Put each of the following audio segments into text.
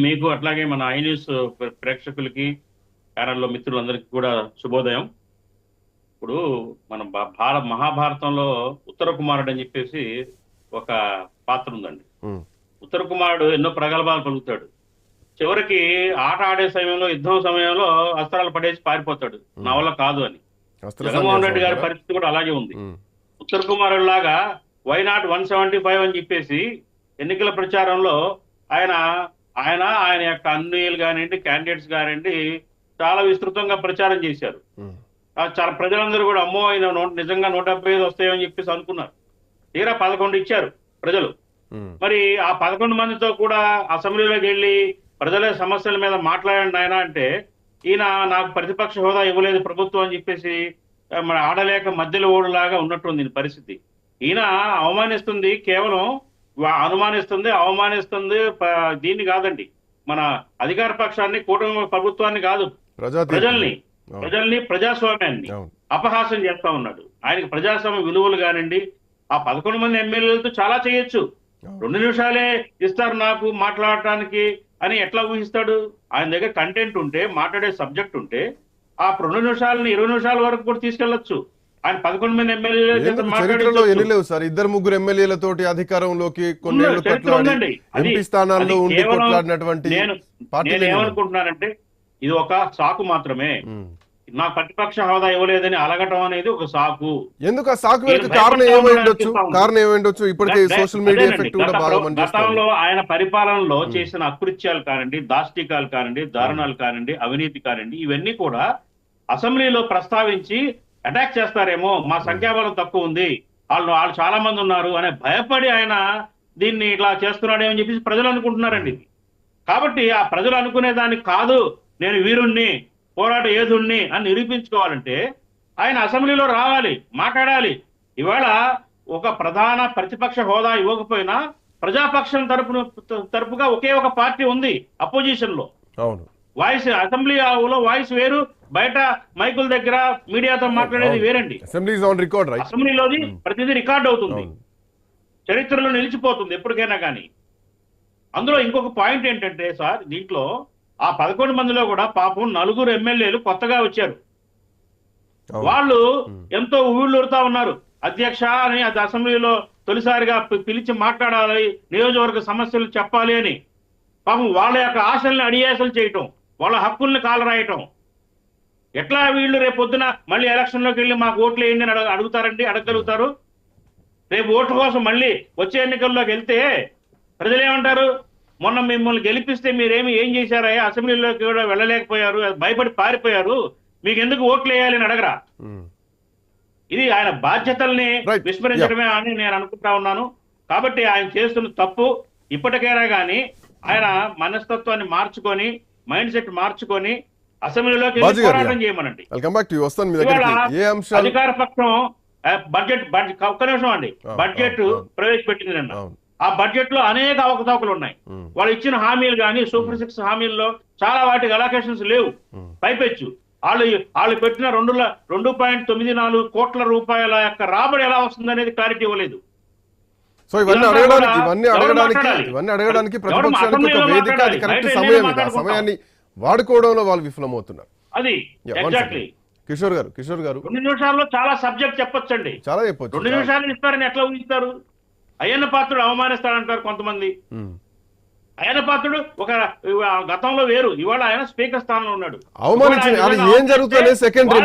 మీకు అట్లాగే మన ఐ న్యూస్ ప్రేక్షకులకి ఛానల్లో మిత్రులందరికీ కూడా శుభోదయం. ఇప్పుడు మన మహాభారతంలో ఉత్తర కుమారుడు అని చెప్పేసి ఒక పాత్ర ఉందండి. ఉత్తర కుమారుడు ఎన్నో ప్రగల్భాలు పలుకుతాడు. చివరికి ఆట ఆడే సమయంలో, యుద్ధం సమయంలో అస్త్రాలు పడేసి పారిపోతాడు, నా వల్ల కాదు అని. జగన్మోహన్ రెడ్డి గారి పరిస్థితి కూడా అలాగే ఉంది. ఉత్తర కుమారుడు లాగా వైనాట్ 175 అని చెప్పేసి ఎన్నికల ప్రచారంలో ఆయన ఆయన ఆయన యొక్క అన్వయులు కానివ్వండి, క్యాండిడేట్స్ కానివ్వండి, చాలా విస్తృతంగా ప్రచారం చేశారు. చాలా ప్రజలందరూ కూడా అమ్మో ఆయన నిజంగా 175 వస్తాయని చెప్పేసి అనుకున్నారు. తీరా 11 ఇచ్చారు ప్రజలు. మరి ఆ 11 మందితో కూడా అసెంబ్లీలోకి వెళ్ళి ప్రజల సమస్యల మీద మాట్లాడండి ఆయన అంటే, ఈయన నాకు ప్రతిపక్ష హోదా ఇవ్వలేదు ప్రభుత్వం అని చెప్పేసి మన ఆడలేక మధ్యలో ఓడులాగా ఉన్నట్టుంది పరిస్థితి. ఈయన అవమానిస్తుంది, కేవలం అనుమానిస్తుంది, అవమానిస్తుంది దీన్ని కాదండి, మన అధికార పక్షాన్ని, కూటమి ప్రభుత్వాన్ని కాదు, ప్రజల్ని ప్రజాస్వామ్యాన్ని అపహాస్యం చేస్తా ఉన్నాడు. ఆయనకి ప్రజాస్వామ్య విలువలు కానివ్వండి, ఆ 11 మంది ఎమ్మెల్యేలతో చాలా చేయొచ్చు. 2 నిమిషాలే ఇస్తారు నాకు మాట్లాడటానికి అని ఎట్లా ఊహిస్తాడు? ఆయన దగ్గర కంటెంట్ ఉంటే, మాట్లాడే సబ్జెక్ట్ ఉంటే ఆ 2 నిమిషాలని 20 నిమిషాల వరకు కూడా తీసుకెళ్లొచ్చు. ఆయన 11 మంది ఎమ్మెల్యేలు ఎన్ని లేవు సార్? 2-3 ఎమ్మెల్యేలతోటి అధికారంలోకి ఎంపీ స్థానాల్లో ఉండి కొట్లాడినటువంటి నేను ఏమనుకుంటున్నానంటే, ఇది ఒక సాకు మాత్రమే. నాకు ప్రతిపక్ష హోదా ఇవ్వలేదని అలగటం అనేది ఒక సాకు. ఎందుకు ఆ సాకు కారణం ఏమైండొచ్చు? ఇప్పటికే సోషల్ మీడియా ఎఫెక్ట్ కూడా బాగా గతంలో ఆయన పరిపాలనలో చేసిన అకృత్యాలు కానివ్వండి, దాష్టికాలు కానివ్వండి, దారుణాలు కానివ్వండి, అవినీతి కానివ్వండి, ఇవన్నీ కూడా అసెంబ్లీలో ప్రస్తావించి అటాక్ చేస్తారేమో, మా సంఖ్యాబలం తక్కువ ఉంది, వాళ్ళు చాలా మంది ఉన్నారు అనే భయపడి ఆయన దీన్ని ఇట్లా చేస్తున్నాడేమని చెప్పేసి ప్రజలు అనుకుంటున్నారండి. కాబట్టి ఆ ప్రజలు అనుకునే దానికి కాదు, నేను వీరుణ్ణి, పోరాట యోధుణ్ణి అని నిరూపించుకోవాలంటే ఆయన అసెంబ్లీలో రావాలి, మాట్లాడాలి. ఇవాళ ఒక ప్రధాన ప్రతిపక్ష హోదా ఇవ్వకపోయినా ప్రజాపక్షం తరపుగా ఒకే ఒక పార్టీ ఉంది అపోజిషన్ లో. వాయిస్ అసెంబ్లీలో వాయిస్ వేరు, బయట మైకుల దగ్గర మీడియాతో మాట్లాడేది వేరండి. అసెంబ్లీలోది ప్రతిదీ రికార్డ్ అవుతుంది, చరిత్రలో నిలిచిపోతుంది ఎప్పటికైనా కానీ. అందులో ఇంకొక పాయింట్ ఏంటంటే సార్, దీంట్లో ఆ 11 మందిలో కూడా పాపం 4 ఎమ్మెల్యేలు కొత్తగా వచ్చారు. వాళ్ళు ఎంతో ఊళ్ళూరుతా ఉన్నారు. అధ్యక్ష అని అది అసెంబ్లీలో తొలిసారిగా పిలిచి మాట్లాడాలి, నియోజకవర్గ సమస్యలు చెప్పాలి అని. పాపం వాళ్ళ యొక్క ఆశల్ని అడియాసలు చేయటం, వాళ్ళ హక్కుల్ని కాలరాయటం. ఎట్లా వీళ్ళు రేపు పొద్దున మళ్ళీ ఎలక్షన్లోకి వెళ్ళి మాకు ఓట్లు వేయండి అని అడుగుతారండి? అడగలుగుతారు? రేపు ఓట్ల కోసం మళ్ళీ వచ్చే ఎన్నికల్లోకి వెళ్తే ప్రజలు ఏమంటారు? మొన్న మిమ్మల్ని గెలిపిస్తే మీరేమి ఏం చేశారయ్యా, అసెంబ్లీలోకి కూడా వెళ్ళలేకపోయారు, భయపడి పారిపోయారు, మీకు ఎందుకు ఓట్లు వేయాలి అని అడగరా? ఇది ఆయన బాధ్యతల్ని విస్మరించడమే అని నేను అనుకుంటా ఉన్నాను. కాబట్టి ఆయన చేస్తున్న తప్పు. ఇప్పటికైనా కానీ ఆయన మనస్తత్వాన్ని మార్చుకొని, మైండ్ సెట్ మార్చుకొని అసెంబ్లీలోకి పోరాటం చేయమనండి. అధికార పక్షం బడ్జెట్ ఒక్క నిమిషం అండి, బడ్జెట్ ప్రవేశపెట్టింది నిన్న. ఆ బడ్జెట్ లో అనేక అవకతవకలు ఉన్నాయి. వాళ్ళు ఇచ్చిన హామీలు కానీ, సూపర్ 6 హామీల్లో చాలా వాటికి అలొకేషన్స్ లేవు. పైపెచ్చు వాళ్ళు పెట్టిన 2.94 కోట్ల రూపాయల యొక్క రాబడి ఎలా వస్తుంది అనేది క్లారిటీ ఇవ్వలేదు. సో ఇవన్నీ అడగడానికి ప్రతిపక్షానికి ఒక వేదిక, అది కరెక్ట్ సమయం. సమయాన్ని వాడుకోవడంలో వాళ్ళు విఫలమవుతున్నారు. అది ఎగ్జాక్ట్లీ. కిషోర్ గారు 2 నిమిషాల్లో చాలా సబ్జెక్ట్ చెప్పొచ్చండి. చాలా చెప్పొచ్చు. 2 నిమిషాలు ఇస్తారని ఎట్లా ఊహిస్తారు? అయ్యన్న పాత్రుడు అవమానిస్తాడంటారు కొంతమంది. అయ్యన్న పాత్రుడు ఒక గతంలో వేరు, ఇవాళ ఆయన స్పీకర్ స్థానంలో ఉన్నాడు. అవమానించింది అది ఏం జరుగుతుంది సెకండరీ.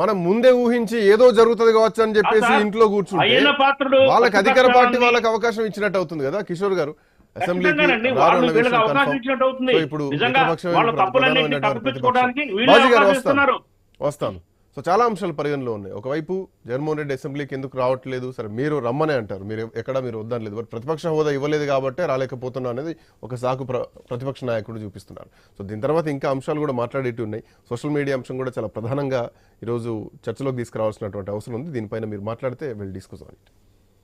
మనం ముందే ఊహించి ఏదో జరుగుతుంది కావచ్చు అని చెప్పేసి ఇంట్లో కూర్చుంటే అయ్యన్న పాత్రుడు వాళ్ళకి అధికార పార్టీ వాళ్ళకి అవకాశం ఇచ్చినట్టు అవుతుంది కదా కిషోర్ గారు. అసెంబ్లీకి అవకాశం ఇచ్చినట్టు అవుతుంది. ఇప్పుడు వస్తాను. సో చాలా అంశాలు పరిగణలో ఉన్నాయి. ఒకవైపు జగన్మోహన్ రెడ్డి అసెంబ్లీకి ఎందుకు రావట్లేదు, సరే మీరు రమ్మనే అంటారు, మీరు వద్దని లేదు, బట్ ప్రతిపక్ష హోదా ఇవ్వలేదు కాబట్టే రాలేకపోతున్నా అనేది ఒక సాకు ప్రతిపక్ష నాయకుడు చూపిస్తున్నారు. సో దీని తర్వాత ఇంకా అంశాలు కూడా మాట్లాడేవి ఉన్నాయి. సోషల్ మీడియా అంశం కూడా చాలా ప్రధానంగా ఈరోజు చర్చలోకి తీసుకురావాల్సినటువంటి అవసరం ఉంది. దీనిపైన మీరు మాట్లాడితే విల్ డిస్కస్ ఆన్ ఇట్.